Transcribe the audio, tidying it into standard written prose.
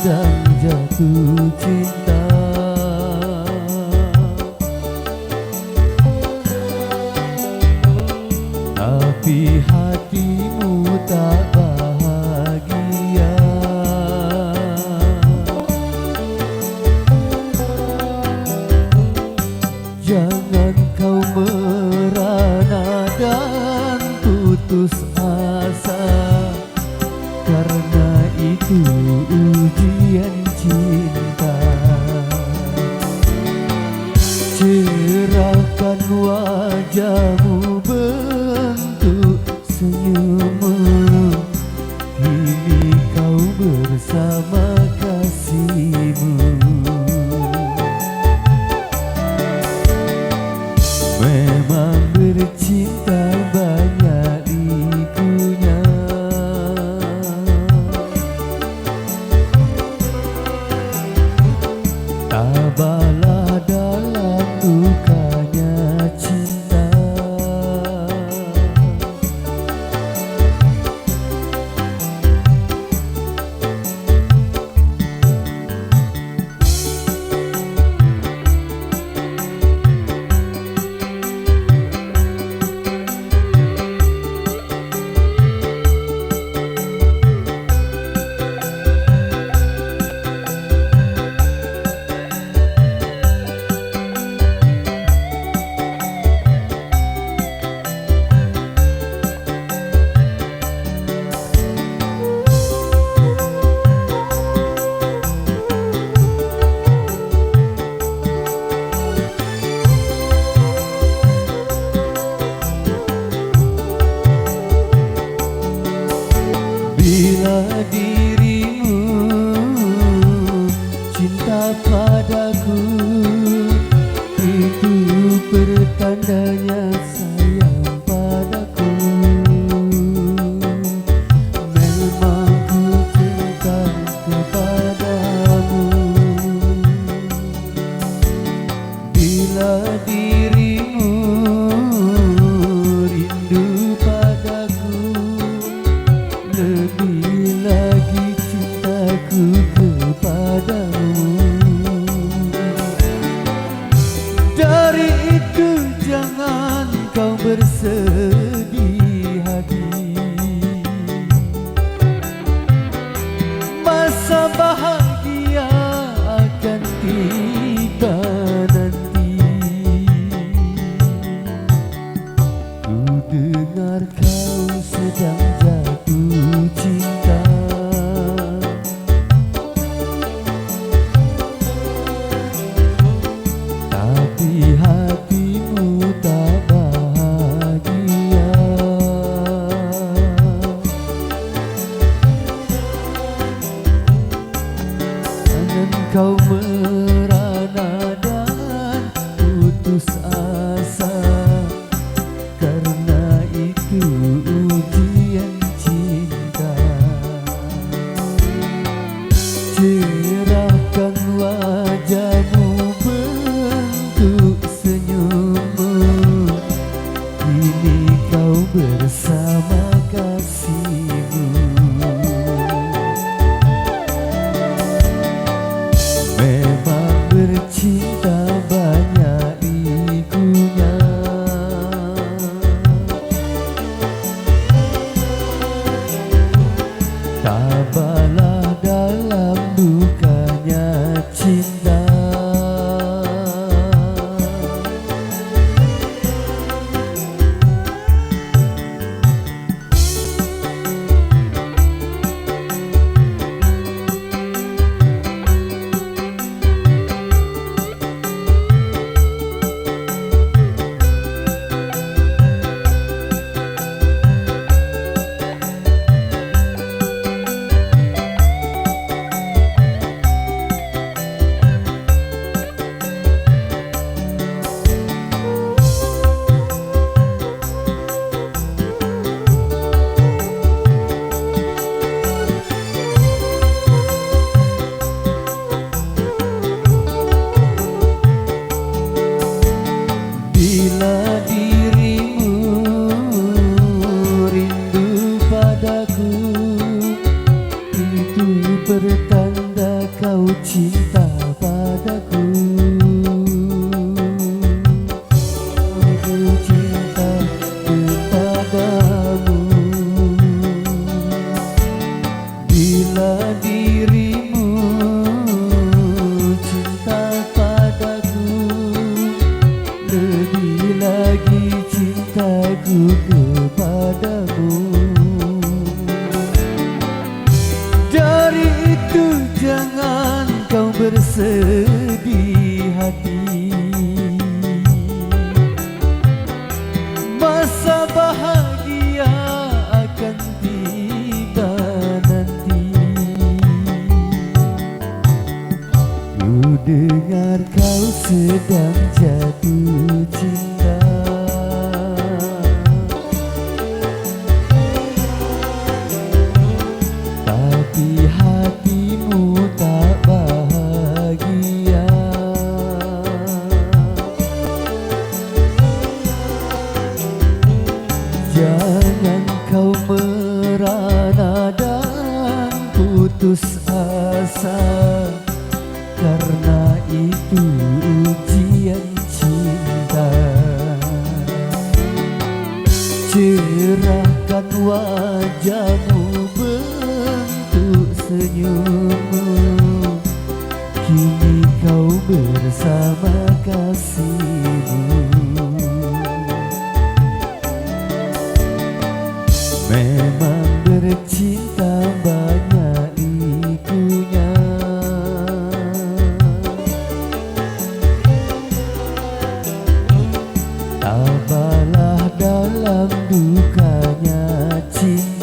sedang jatuh cinta. Tapi hatimu tak bahagia. Jangan kau merana dan putus asa, karena itu ujian cinta. Cerahkan wajahmu, bentuk senyummu, kini kau bersama kasihmu. Memang bercinta banyak likunya, tabahlah dalam dukanya cinta. Bila dirimu cinta padaku, itu pertandanya sayang padaku. Memang ku cinta kepadamu. Bila dirimu rindu padaku, lebih lagi cintaku kepadamu. Dari itu jangan kau bersedih hati, masa bahagia akan tiba nanti. Ku dengar kau sedang jatuh cinta, tapi hatimu tak bahagia. Jangan kau merana dan putus asa, karena itu ujian cinta. Cerahkan wajahmu, bentuk senyummu, kini kau bersama kasihmu. Memang bercinta banyak likunya, kepadamu. Dari itu jangan kau bersedih hati, masa bahagia akan tiba nanti. Ku dengar kau sedang jatuh cinta, tapi hatimu tak bahagia. Jangan kau merana dan putus asa, karena itu ujian cinta. Cerahkan wajahmu, bentuk senyummu, kini kau bersama kasihmu. Memang bercinta banyak ikunya, tabahlah dalam dukanya cinta.